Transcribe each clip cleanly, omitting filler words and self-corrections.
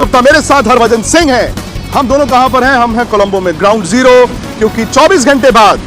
प्रवक्ता मेरे साथ हरभजन सिंह हैं। हम दोनों कहां पर हैं? हम हैं कोलंबो में, ग्राउंड जीरो, क्योंकि 24 घंटे बाद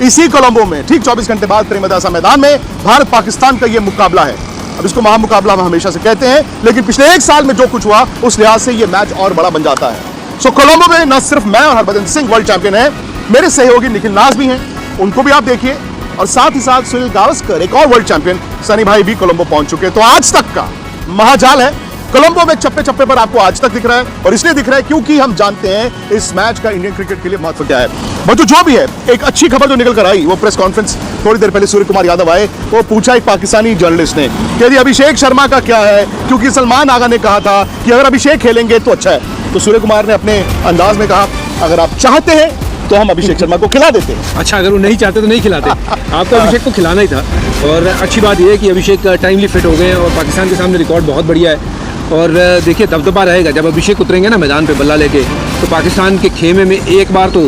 इसी कोलंबो में, ठीक 24 घंटे बाद प्रेमदासा मैदान में भारत पाकिस्तान का यह मुकाबला है। अब इसको महामुकाबला हम हमेशा से कहते हैं, लेकिन पिछले एक साल में जो कुछ हुआ उस लिहाज से यह मैच और बड़ा बन जाता है। सो कोलंबो में न सिर्फ मैं और हरभजन सिंह वर्ल्ड चैंपियन है, मेरे सहयोगी निखिल नाज भी हैं, उनको भी आप देखिए, और साथ ही साथ सुनील गावस्कर एक और वर्ल्ड चैंपियन सनी भाई भी कोलंबो पहुंच चुके हैं। तो आज तक का महाजाल है कोलंबो में, चप्पे चप्पे पर आपको आज तक दिख रहा है, और इसलिए दिख रहा है क्योंकि हम जानते हैं इस मैच का इंडियन क्रिकेट के लिए महत्व क्या है। बट जो भी है, एक अच्छी खबर जो निकल कर आई, वो प्रेस कॉन्फ्रेंस थोड़ी देर पहले सूर्य कुमार यादव आए, वो पूछा एक पाकिस्तानी जर्नलिस्ट ने कि यदि अभिषेक शर्मा का क्या है, क्योंकि सलमान आगा ने कहा था कि अगर अभिषेक खेलेंगे तो अच्छा है। तो सूर्य कुमार ने अपने अंदाज में कहा, अगर आप चाहते हैं तो हम अभिषेक शर्मा को खिला देते हैं। अच्छा, अगर वो नहीं चाहते तो नहीं खिलाते। आपको अभिषेक को खिलाना ही था, और अच्छी बात यह है कि अभिषेक टाइमली फिट हो गए हैं, और पाकिस्तान के सामने रिकॉर्ड बहुत बढ़िया है। और देखिए, दबदबा रहेगा जब अभिषेक उतरेंगे ना मैदान पे बल्ला लेके, तो पाकिस्तान के खेमे में एक बार तो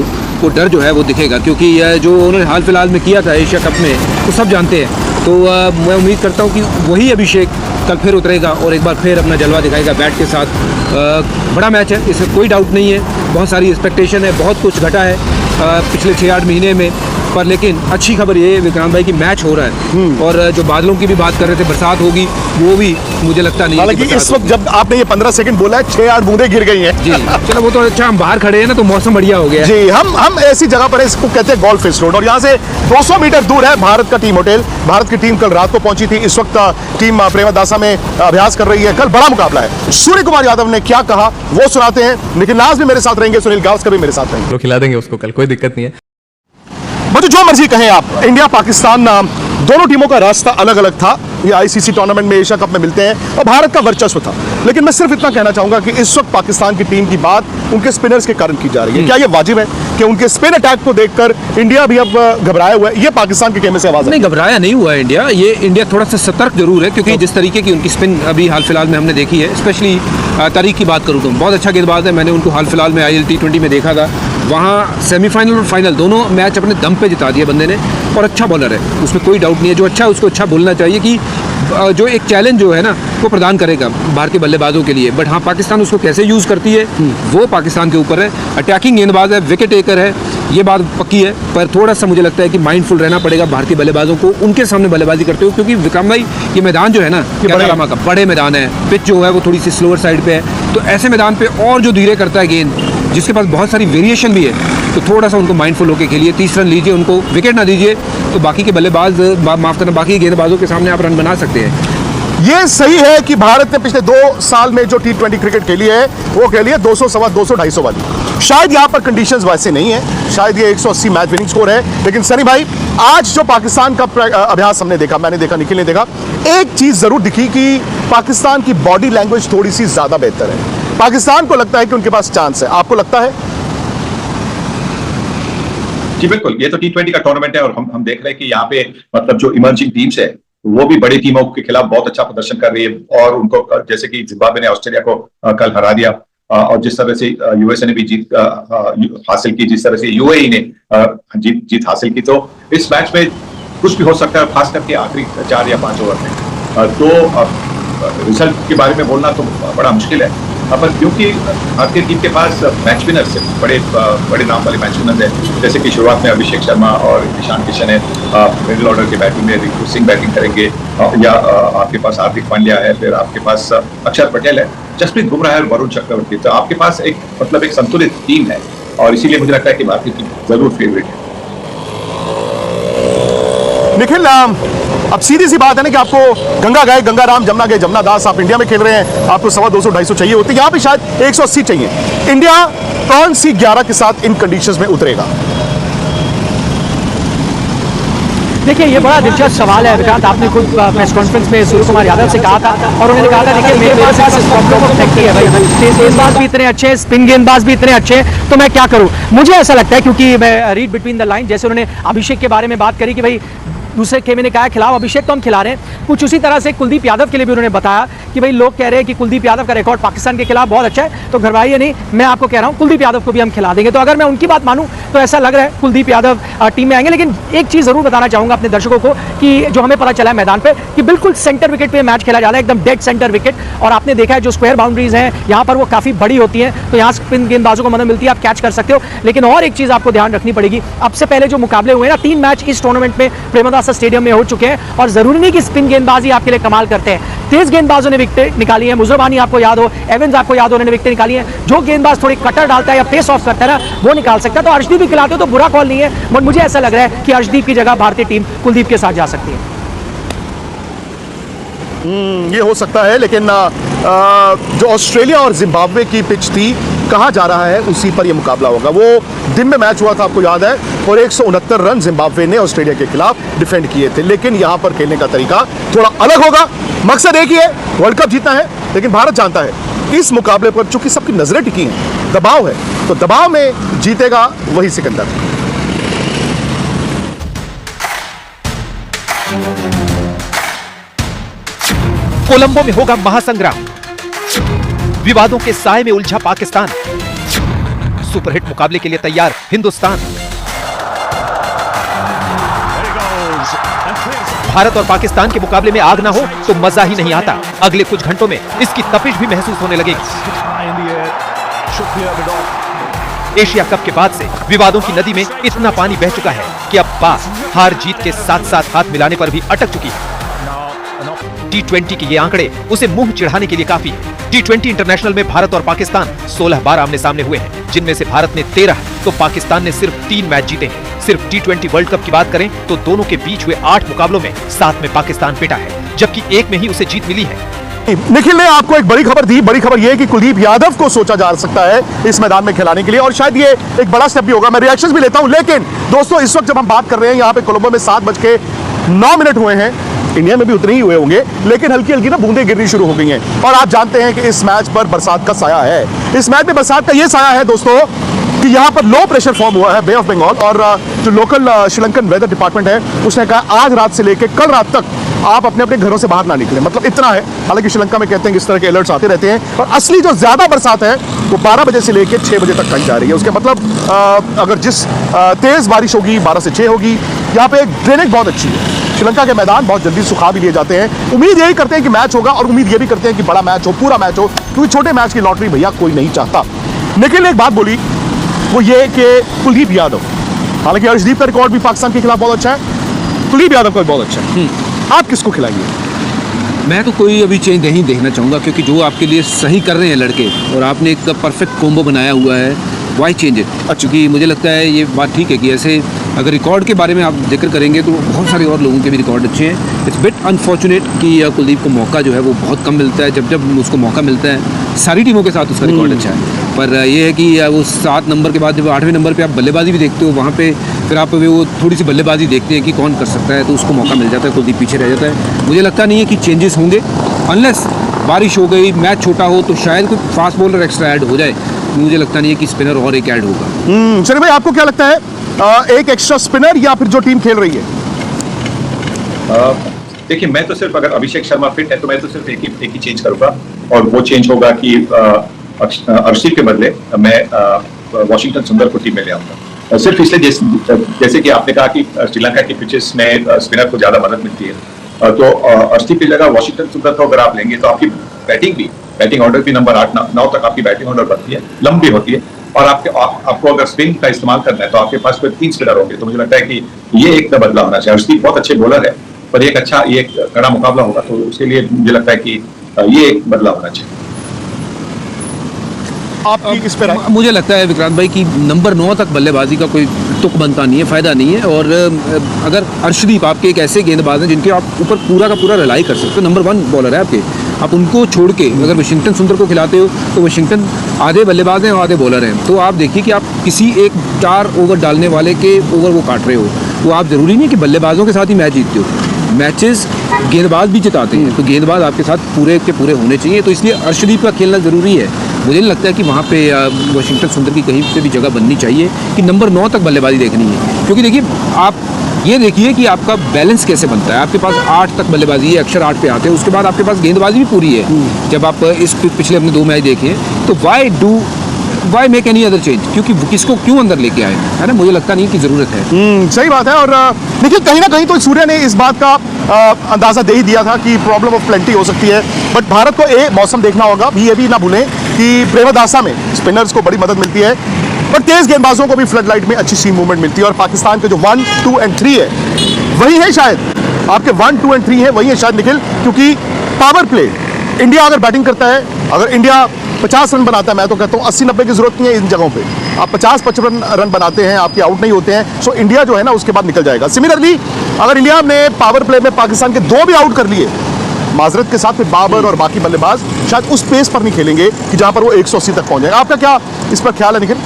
वो डर जो है वो दिखेगा, क्योंकि जो उन्होंने हाल फिलहाल में किया था एशिया कप में, वो सब जानते हैं। तो मैं उम्मीद करता हूँ कि वही अभिषेक कल फिर उतरेगा और एक बार फिर अपना जलवा दिखाएगा बैट के साथ। बड़ा मैच है, इसमें कोई डाउट नहीं है, बहुत सारी एक्सपेक्टेशन है, बहुत कुछ घटा है पिछले 6-8 महीने में, पर लेकिन अच्छी खबर ये है विक्रांत भाई कि मैच हो रहा है। और जो बादलों की भी बात कर रहे थे, बरसात होगी, वो भी मुझे लगता नहीं है। हालांकि इस वक्त जब आपने ये 15 सेकंड बोला है, 6-8 बूंदे गिर गई हैं। जी चलो, वो तो अच्छा, हम बाहर खड़े हैं ना, तो मौसम बढ़िया हो गया है। जी, हम ऐसी जगह पर है, इसको कहते हैं गोल्फ फेस रोड, और यहाँ से 200 मीटर दूर है भारत का टीम होटल। भारत की टीम कल रात को पहुंची थी, इस वक्त टीम प्रेमदासा में अभ्यास कर रही है। कल बड़ा मुकाबला है। सूर्य कुमार यादव ने क्या कहा वो सुनाते हैं। निखिल नाज भी मेरे साथ रहेंगे, सुनील गावस्कर भी मेरे साथ रहेंगे। तो खिला देंगे उसको कल, कोई दिक्कत नहीं है। मतलब जो मर्जी कहें आप, इंडिया पाकिस्तान दोनों टीमों का रास्ता अलग अलग था। ये आईसीसी टूर्नामेंट में, एशिया कप में मिलते हैं, और भारत का वर्चस्व था। लेकिन मैं सिर्फ इतना कहना चाहूंगा कि इस वक्त पाकिस्तान की टीम की बात उनके स्पिनर्स के कारण की जा रही है। क्या ये वाजिब है कि उनके स्पिन अटैक को देखकर इंडिया भी अब घबराया हुआ है? ये पाकिस्तान के खेमे से आवाज नहीं, घबराया नहीं हुआ है इंडिया। ये इंडिया थोड़ा सा सतर्क जरूर है, क्योंकि जिस तरीके की उनकी स्पिन अभी हाल फिलहाल में हमने देखी है, स्पेशली तारीख की बात करूँ तो बहुत अच्छा गेंदबाज है। मैंने उनको हाल फिलहाल में IL T20 में देखा था, वहाँ सेमीफाइनल और फाइनल दोनों मैच अपने दम पे जिता दिए बंदे ने, और अच्छा बॉलर है, उसमें कोई डाउट नहीं है। जो अच्छा है उसको अच्छा बोलना चाहिए कि जो एक चैलेंज जो है ना वो प्रदान करेगा भारतीय बल्लेबाजों के लिए। बट हाँ, पाकिस्तान उसको कैसे यूज़ करती है वो पाकिस्तान के ऊपर है। अटैकिंग गेंदबाज है, विकेट टेकर है, ये बात पक्की है, पर थोड़ा सा मुझे लगता है कि माइंडफुल रहना पड़ेगा भारतीय बल्लेबाजों को उनके सामने बल्लेबाजी करते हुए, क्योंकि विक्रम भाई ये मैदान जो है ना, बड़े मैदान है, पिच जो है वो थोड़ी सी स्लोअर साइड पे है, तो ऐसे मैदान पे और जो धीरे करता है गेंद, जिसके पास बहुत सारी वेरिएशन भी है, तो थोड़ा सा उनको माइंडफुल होकर खेलिए। 30 रन लीजिए, उनको विकेट ना दीजिए, तो बाकी के बल्लेबाज, माफ करना, बाकी गेंदबाजों के सामने आप रन बना सकते हैं। ये सही है कि भारत ने पिछले 2 साल में जो T20 क्रिकेट खेली है, वो खेली है 200, 250, 250 वाली। शायद यहाँ पर कंडीशंस वैसे नहीं है, शायद ये 180 मैच विनिंग स्कोर है। लेकिन सनी भाई, आज जो पाकिस्तान का अभ्यास हमने देखा, मैंने देखा, निखिल ने देखा, एक चीज जरूर दिखी कि पाकिस्तान की बॉडी लैंग्वेज थोड़ी सी ज्यादा बेहतर है। पाकिस्तान को लगता है कि उनके पास चांस है, आपको लगता है? जी बिल्कुल, ये तो T20 का टूर्नामेंट है, और हम देख रहे हैं कि यहाँ पे मतलब जो इमर्जिंग टीम्स है वो भी बड़ी टीमों के खिलाफ बहुत अच्छा प्रदर्शन कर रही है, और उनको जैसे कि जिम्बाब्वे ने ऑस्ट्रेलिया को कल हरा दिया, और जिस तरह से USA ने भी जीत हासिल की, जिस तरह से UAE ने जीत हासिल की, तो इस मैच में कुछ भी हो सकता है, खास करके आखिरी 4 या 5 ओवर में। तो रिजल्ट के बारे में बोलना तो बड़ा मुश्किल है, पर क्योंकि भारतीय टीम के पास मैच विनर्स है, बड़े नाम वाले मैच विनर्स हैं, जैसे कि शुरुआत में अभिषेक शर्मा और ईशान किशन है, मिडिल ऑर्डर के बैटिंग में रिंकू सिंह बैटिंग करेंगे, या आपके पास हार्दिक पांड्या है, फिर आपके पास अक्षर पटेल है, जसप्रीत बुमराह है और वरुण चक्रवर्ती। तो आपके पास एक संतुलित टीम है, और इसीलिए मुझे लगता है कि भारतीय टीम जरूर फेवरेट है। निखिल, अब सीधी सी बात है ना कि आपको गंगा गए गंगा राम, जमुना गए जमुना दास, आप इंडिया में खेल रहे हैं, आपको 200, 250 चाहिए होते, यहाँ पे शायद 180 चाहिए। इंडिया कौन सी 11 के साथ इन कंडीशंस में उतरेगा? देखिए, ये बड़ा दिलचस्प सवाल है विक्रांत। आपने खुद प्रेस कॉन्फ्रेंस में सूर्य कुमार यादव से कहा था, और उन्होंने कहा था देखिए मेरे पास इस प्रॉब्लम को फैक्ट्री है भाई, तेज गेंदबाज भी इतने अच्छे, स्पिन गेंदबाज भी इतने अच्छे, तो मैं क्या करूं? मुझे ऐसा लगता है, क्योंकि मैं रीड बिटवीन द लाइन, जैसे उन्होंने अभिषेक के बारे में बात करी कि भाई दूसरे खेमे ने कहा खिलाओ, अभिषेक तो हम खिला रहे हैं। कुछ उसी तरह से कुलदीप यादव के लिए भी उन्होंने बताया कि भाई लोग कह रहे हैं कि कुलदीप यादव का रिकॉर्ड पाकिस्तान के खिलाफ बहुत अच्छा है, तो घबराइए नहीं, मैं आपको कह रहा हूँ कुलदीप यादव को भी हम खिला देंगे। तो अगर मैं उनकी बात मानूं तो ऐसा लग रहा है कुलदीप यादव टीम में आएंगे। लेकिन एक चीज़ ज़रूर बताना चाहूँगा अपने दर्शकों को कि जो हमें पता चला है मैदान पर कि बिल्कुल सेंटर विकेट पर मैच खेला जा रहा है, एकदम डेड सेंटर विकेट। और आपने देखा है जो स्क्वायर बाउंड्रीज हैं यहाँ पर वो काफ़ी बड़ी होती हैं, तो यहाँ स्पिन गेंदबाजों को मदद मिलती है, आप कैच कर सकते हो। लेकिन और एक चीज़ आपको ध्यान रखनी पड़ेगी, अब से पहले जो मुकाबले हुए ना 3 मैच इस टूर्नामेंट में प्रेमदासा स्टेडियम में हो चुके हैं, और जरूरी नहीं कि स्पिन गेंदबाजी आपके लिए कमाल करते हैं। तेज गेंदबाजों ने विकेट निकाली है, मुजरबानी आपको याद हो, एवंस आपको याद हो, उन्होंने विकेट निकाली है। जो गेंदबाज थोड़ी कटर डालता है या फेस ऑफ करता है ना, वो निकाल सकता है। तो अर्शदीप भी खिलाते हो तो बुरा कॉल नहीं है, बट मुझे ऐसा लग रहा है कि अर्शदीप की जगह भारतीय टीम कुलदीप के साथ जा सकती है। ये हो सकता है, लेकिन जो ऑस्ट्रेलिया और जिम्बाब्वे की पिच थी, कहा जा रहा है उसी पर यह मुकाबला होगा। वो दिन में मैच हुआ था, आपको याद है, और 169 रन जिम्बाब्वे ने ऑस्ट्रेलिया के खिलाफ डिफेंड किए थे। लेकिन यहां पर खेलने का तरीका थोड़ा अलग होगा। मकसद एक ही है, वर्ल्ड कप जीतना है। लेकिन भारत जानता है इस मुकाबले पर चूंकि सबकी नजरें टिकी हैं, दबाव है, तो दबाव में जीतेगा वही सिकंदर। कोलंबो में होगा महासंग्राम, विवादों के साए में उलझा पाकिस्तान, सुपरहिट मुकाबले के लिए तैयार हिंदुस्तान। भारत और पाकिस्तान के मुकाबले में आग ना हो तो मजा ही नहीं आता। अगले कुछ घंटों में इसकी तपिश भी महसूस होने लगेगी। एशिया कप के बाद से विवादों की नदी में इतना पानी बह चुका है कि अब बात हार जीत के साथ साथ हाथ मिलाने पर भी अटक चुकी है। T20 के ये आंकड़े उसे मुंह चिढ़ाने के लिए काफी है। T20 इंटरनेशनल में भारत और पाकिस्तान 16 बार आमने सामने हुए हैं, जिनमें से भारत ने 13 तो पाकिस्तान ने सिर्फ 3 मैच जीते हैं। सिर्फ T20 वर्ल्ड कप की बात करें तो दोनों के बीच हुए 8 मुकाबलों में 7 में पाकिस्तान पिटा है, जबकि 1 में ही उसे जीत मिली है। निखिल ने आपको एक बड़ी खबर दी। बड़ी खबर यह है कि कुलदीप यादव को सोचा जा सकता है इस मैदान में खिलाने के लिए, और शायद ये एक बड़ा स्टेप भी होगा। मैं रिएक्शंस भी लेता हूं, लेकिन दोस्तों इस वक्त जब हम बात कर रहे हैं यहाँ पे कोलंबो में 7:09 हुए हैं, इंडिया में भी उतने ही हुए होंगे, लेकिन हल्की हल्की ना बूंदें गिरनी शुरू हो गई हैं। और आप जानते हैं कि इस मैच पर बरसात का साया है। इस मैच में बरसात का ये साया है दोस्तों कि यहाँ पर लो प्रेशर फॉर्म हुआ है बे ऑफ बंगाल, और जो लोकल श्रीलंकन वेदर डिपार्टमेंट है उसने कहा आज रात से लेकर कल रात तक आप अपने अपने घरों से बाहर ना निकलें। मतलब इतना है। हालांकि श्रीलंका में कहते हैं कि इस तरह के अलर्ट्स आते रहते हैं, और असली जो ज्यादा बरसात है वो 12 बजे से लेकर 6 बजे तक कही जा रही है। उसके मतलब अगर जिस तेज बारिश होगी 12 से 6 होगी। यहाँ पे ड्रेनेज बहुत अच्छी है। श्रीलंका के मैदान बहुत जल्दी सुखा भी लिए जाते हैं। उम्मीद यही करते हैं कि मैच होगा, और उम्मीद ये भी करते हैं कि बड़ा मैच हो, पूरा मैच हो, क्योंकि छोटे मैच की लॉटरी भैया कोई नहीं चाहता। निखिल ने एक बात बोली, वो ये कि कुलदीप यादव, हालांकि अर्शदीप का रिकॉर्ड भी पाकिस्तान के खिलाफ बहुत अच्छा है, कुलदीप यादव का भी बहुत अच्छा है। आप किसको खिलाएंगे? मैं तो कोई अभी चेंज नहीं देखना चाहूँगा, क्योंकि जो आपके लिए सही कर रहे हैं लड़के, और आपने एक परफेक्ट कॉम्बो बनाया हुआ है, वाई चेंज इट। क्योंकि मुझे लगता है ये बात ठीक है कि ऐसे अगर रिकॉर्ड के बारे में आप जिक्र करेंगे तो बहुत सारे और लोगों के भी रिकॉर्ड अच्छे हैं। इट्स बिट अनफॉर्चुनेट कि कुलदीप को मौका जो है वो बहुत कम मिलता है। जब जब उसको मौका मिलता है सारी टीमों के साथ उसका रिकॉर्ड अच्छा है, पर ये है कि वो 7 नंबर के बाद जब 8वें नंबर पे आप बल्लेबाजी भी देखते हो, वहाँ पे फिर आप वो थोड़ी सी बल्लेबाजी देखते हैं कि कौन कर सकता है, तो उसको मौका मिल जाता है, कुलदीप पीछे रह जाता है। मुझे लगता नहीं है कि चेंजेस होंगे, अनलेस बारिश हो गई, मैच छोटा हो, तो शायद कोई फास्ट बॉलर एक्स्ट्रा ऐड हो जाए। मुझे लगता नहीं है कि स्पिनर और एक ऐड होगा। चलिए भाई, आपको क्या लगता है, एक एक्स्ट्रा स्पिनर या फिर जो टीम खेल रही है? देखिए, मैं तो सिर्फ अगर अभिषेक शर्मा फिट है तो मैं तो सिर्फ एक ही चेंज करूंगा, और वो चेंज होगा कि अर्शदीप के बदले मैं वॉशिंगटन सुंदर को टीम में ले आऊंगा। सिर्फ इसलिए जैसे कि आपने कहा कि श्रीलंका की पिचेस में स्पिनर को ज्यादा मदद मिलती है, तो अर्शदीप की जगह वॉशिंगटन सुंदर को अगर आप लेंगे तो आपकी बैटिंग ऑर्डर भी नंबर 8-9 तक आपकी बैटिंग ऑर्डर बनती है, लंबी होती है, और आपको अगर स्पिन का इस्तेमाल करना है तो आपके पास 3 स्पिनर होंगे। तो मुझे लगता है कि ये एक बदलाव होना चाहिए। अर्शदीप बहुत अच्छे बॉलर है, पर एक कड़ा मुकाबला होगा, तो उसके लिए मुझे लगता है कि ये एक बदलाव होना चाहिए। आपकी किस पे राय? मुझे लगता है विक्रांत भाई कि नंबर 9 तक बल्लेबाजी का कोई तुक बनता नहीं है, फ़ायदा नहीं है। और अगर अर्शदीप आपके एक ऐसे गेंदबाज हैं जिनके आप ऊपर पूरा का पूरा रिलाई कर सकते हो, नंबर 1 बॉलर है आपके, आप उनको छोड़ के अगर वाशिंगटन सुंदर को खिलाते हो तो वाशिंगटन आधे बल्लेबाज हैं और आधे बॉलर हैं, तो आप देखिए कि आप किसी एक 4 ओवर डालने वाले के ओवर वो काट रहे हो, तो आप ज़रूरी नहीं कि बल्लेबाजों के साथ ही मैच जीतते हो, मैचेस गेंदबाज भी जिताते हैं, तो गेंदबाज आपके साथ पूरे के पूरे होने चाहिए। तो इसलिए अर्शदीप का खेलना ज़रूरी है। मुझे नहीं लगता है कि वहाँ पे वाशिंगटन सुंदर की कहीं पे भी जगह बननी चाहिए कि नंबर 9 तक बल्लेबाजी देखनी है, क्योंकि देखिए आप ये देखिए कि आपका बैलेंस कैसे बनता है। आपके पास 8 तक बल्लेबाजी है, अक्षर 8 पे आते हैं, उसके बाद आपके पास गेंदबाजी भी पूरी है। जब आप इस पिछले अपने 2 मैच देखें तो why make any other change, क्योंकि किसको क्यों अंदर लेके आए, है ना? मुझे लगता नहीं कि ज़रूरत है। सही बात है। और देखिए कहीं ना कहीं तो सूर्य ने इस बात का अंदाजा दे ही दिया था कि प्रॉब्लम ऑफ प्लेंटी हो सकती है, बट भारत को मौसम देखना होगा। ये भी ना भूलें कि प्रेमदासा में स्पिनर्स को बड़ी मदद मिलती है, पर तेज गेंदबाजों को भी फ्लड लाइट में अच्छी सीम मूवमेंट मिलती है। और पाकिस्तान के जो 1, 2 और 3 है, वही है शायद आपके 1, 2 और 3 है, वही है शायद निखिल, क्योंकि पावर प्ले इंडिया अगर बैटिंग करता है, अगर इंडिया 50 रन बनाता है, मैं तो कहता हूँ 80-90 की जरूरत नहीं है इन जगहों पे। आप 50-55 रन बनाते हैं, आपके आउट नहीं होते हैं, सो इंडिया जो है ना उसके बाद निकल जाएगा। सिमिलरली अगर इंडिया ने पावर प्ले में पाकिस्तान के 2 भी आउट कर लिए, माजरत के साथ फिर बाबर और बाकी बल्लेबाज शायद उस पेस पर नहीं खेलेंगे कि जहां पर वो 180 तक पहुंच जाएगा। आपका क्या इस पर ख्याल है निखिल?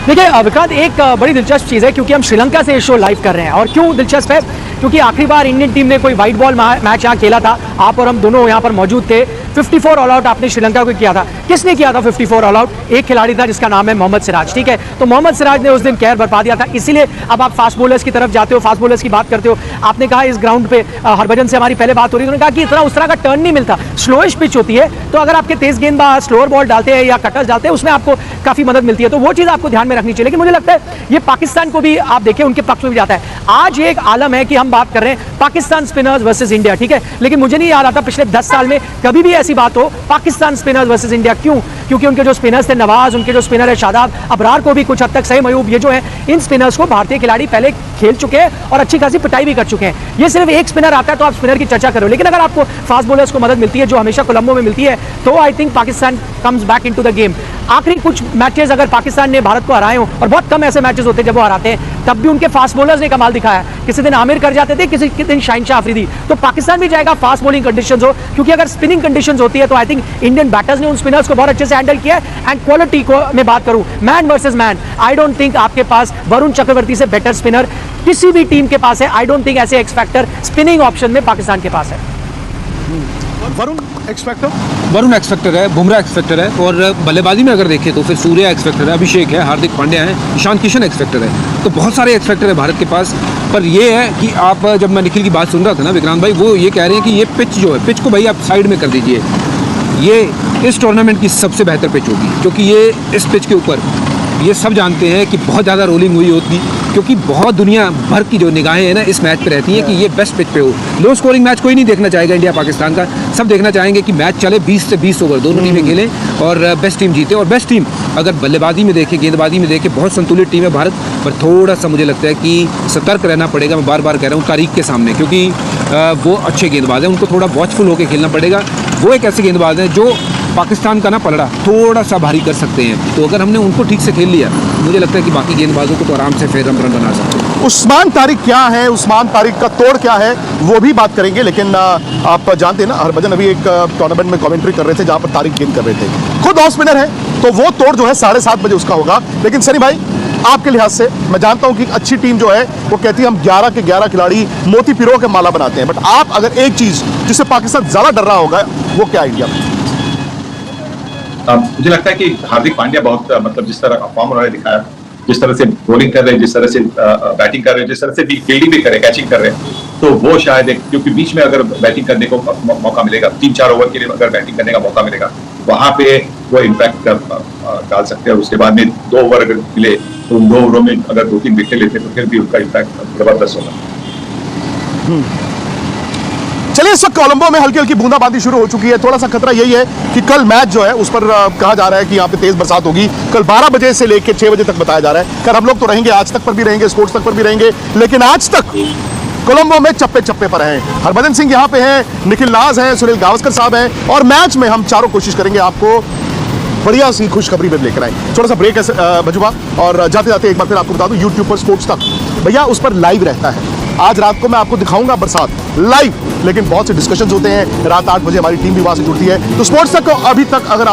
देखिए विक्रांत, एक बड़ी दिलचस्प चीज़ है, क्योंकि हम श्रीलंका से ये शो लाइव कर रहे हैं। और क्यों दिलचस्प है? क्योंकि आखिरी बार इंडियन टीम ने कोई वाइट बॉल मैच यहाँ खेला था, आप और हम दोनों यहाँ पर मौजूद थे। 54 ऑल आउट आपने श्रीलंका को किया था। किसने किया था 54 ऑल आउट? एक खिलाड़ी था जिसका नाम है मोहम्मद सिराज, ठीक है? तो मोहम्मद सिराज ने उस दिन कहर बरपा दिया था। इसीलिए अब आप फास्ट बॉलर्स की तरफ जाते हो, फास्ट बॉलर्स की बात करते हो। आपने कहा इस ग्राउंड पे हरभजन से हमारी पहले बात हो रही थी, उन्होंने कहा कि इतना उस तरह का टर्न नहीं मिलता, स्लोइश पिच होती है, तो अगर आपके तेज गेंदबाज स्लोअर बॉल डालते हैं या कटर्स डालते हैं, उसमें आपको काफी मदद मिलती है। तो वो चीज़ आपको ध्यान में रखनी चाहिए। लेकिन मुझे लगता है ये पाकिस्तान को भी आप देखें, उनके पक्ष में भी जाता है। आज ये एक आलम है कि हम बात कर रहे हैं पाकिस्तान स्पिनर्स वर्सेस इंडिया, ठीक है? लेकिन मुझे नहीं याद आता पिछले 10 साल में कभी भी ऐसी बात हो पाकिस्तान स्पिनर्स वर्सेस इंडिया। क्यों? क्योंकि उनके जो स्पिनर्स थे नवाज, उनके जो स्पिनर है शादाब, अबरार को भी कुछ हद तक सही मयूब, ये जो है इन स्पिनर्स को भारतीय खिलाड़ी पहले खेल चुके हैं और अच्छी खासी पिटाई भी कर चुके हैं। ये सिर्फ एक स्पिनर आता है तो आप स्पिनर की चर्चा करो, लेकिन अगर आपको फास्ट बॉलर्स को मदद मिलती है जो हमेशा कोलंबो में मिलती है, तो I think Pakistan comes back into the game. आखिरी कुछ मैचेस अगर पाकिस्तान ने भारत को हराए हो, और बहुत कम ऐसे मैचेस होते हैं जब वो हराते हैं, तब भी उनके फास्ट बॉलर्स ने कमाल दिखाया। किसी दिन आमिर कर जाते थे, किसी दिन शाहिनशाह अफरीदी। तो पाकिस्तान भी जाएगा फास्ट बॉलिंग कंडीशंस हो, क्योंकि अगर स्पिनिंग कंडीशंस होती है तो आई थिंक इंडियन बैटर्स ने उन स्पिनर्स को बहुत अच्छे से हैंडल किया है। एंड क्वालिटी को मैं बात करूं, man versus man, I don't think आपके पास वरुण चक्रवर्ती से बेटर स्पिनर किसी भी टीम के पास है। आई डोंट थिंक ऐसे एक्स फैक्टर स्पिनिंग ऑप्शन में पाकिस्तान के पास है। Varun x factor? Varun x factor है, बुमराह एक्स फैक्टर है, और बल्लेबाजी में अगर देखें तो फिर सूर्या एक्स फैक्टर है, अभिषेक है, हार्दिक पांड्या है, ईशान किशन एक्स फैक्टर है। तो बहुत सारे एक्स फैक्टर है भारत के पास। पर ये है कि आप, जब मैं निखिल की बात सुन रहा था ना विक्रांत भाई, वो ये कह रहे हैं कि ये पिच जो है, पिच को भाई आप साइड में कर दीजिए, ये इस टूर्नामेंट की सबसे बेहतर पिच होगी, क्योंकि ये इस पिच के ऊपर ये सब जानते हैं कि बहुत ज़्यादा रोलिंग हुई होती, क्योंकि बहुत दुनिया भर की जो निगाहें हैं ना इस मैच पे रहती हैं कि ये बेस्ट पिच पे हो। लो स्कोरिंग मैच कोई नहीं देखना चाहेगा इंडिया पाकिस्तान का, सब देखना चाहेंगे कि मैच चले 20 से 20 ओवर, दोनों टीमें खेलें और बेस्ट टीम जीते। और बेस्ट टीम अगर बल्लेबाजी में देखें, गेंदबाजी में देखें, बहुत संतुलित टीम है भारत, पर थोड़ा सा मुझे लगता है कि सतर्क रहना पड़ेगा। मैं बार बार कह रहा हूँ तारीख के सामने, क्योंकि वो अच्छे गेंदबाज हैं, उनको थोड़ा वॉचफुल होकर खेलना पड़ेगा। वो एक ऐसे गेंदबाज हैं जो पाकिस्तान का ना पलड़ा थोड़ा सा भारी कर सकते हैं, तो अगर हमने उनको ठीक से खेल लिया, मुझे लगता है कि बाकी गेंदबाजों को तो आराम से फिर हम रन बना सकते हैं। उस्मान तारिक क्या है, उस्मान तारिक का तोड़ क्या है, वो भी बात करेंगे। लेकिन आप जानते हैं ना, हरभजन अभी एक टूर्नामेंट में कमेंट्री कर रहे थे जहां पर तारिक गेंद कर रहे थे, खुद ऑफ स्पिनर है, तो वो तोड़ जो है 7:30 बजे उसका होगा। लेकिन सनी भाई, आपके लिहाज से मैं जानता हूं कि अच्छी टीम जो है वो कहती है हम 11 के 11 खिलाड़ी मोती पिरो के माला बनाते हैं, बट आप अगर एक चीज जिससे पाकिस्तान ज्यादा डर रहा होगा, वो क्या इंडिया में? मुझे लगता है कि हार्दिक पांड्या बहुत मतलब जिस तरह का फॉर्म उन्होंने दिखाया, जिस तरह से बॉलिंग कर रहे हैं, जिस तरह से बैटिंग कर रहे हैं, जिस तरह से फील्डिंग भी कर रहे हैं, कैचिंग कर रहे हैं, तो वो शायद एक, क्योंकि बीच में अगर बैटिंग करने को मौका मिलेगा, 3-4 ओवर के लिए अगर बैटिंग करने का मौका मिलेगा, वहां पे वो इम्पैक्ट डाल सकते हैं। उसके बाद में 2 ओवर अगर मिले तो उन 2 ओवरों में अगर 2-3 विकेट लेते तो फिर भी उनका इम्पैक्ट जबरदस्त होगा। चलिए, इस वक्त कोलंबो में हल्की हल्की बूंदाबांदी शुरू हो चुकी है। थोड़ा सा खतरा यही है कि कल मैच जो है उस पर कहा जा रहा है कि यहाँ पे तेज बरसात होगी। कल 12 बजे से लेकर 6 बजे तक बताया जा रहा है। खैर हम लोग तो रहेंगे, आज तक पर भी रहेंगे, स्पोर्ट्स तक पर भी रहेंगे, लेकिन आज तक कोलंबो में चप्पे चप्पे पर हैं। हरभजन सिंह यहाँ पे हैं, निखिल नाज हैं, सुनील गावस्कर साहब हैं, और मैच में हम चारों कोशिश करेंगे आपको बढ़िया सी खुशखबरी में लेकर आए। थोड़ा सा ब्रेक है भजुआ, और जाते जाते एक बार फिर आपको बता दूं, यूट्यूब पर स्पोर्ट्स तक भैया उस पर लाइव रहता है। आज रात को मैं आपको दिखाऊंगा बरसात लाइव, लेकिन बहुत से डिस्कशंस होते हैं। रात 8 बजे हमारी टीम भी वहां से जुड़ती है। तो स्पोर्ट्स तक को अभी तक अगर आप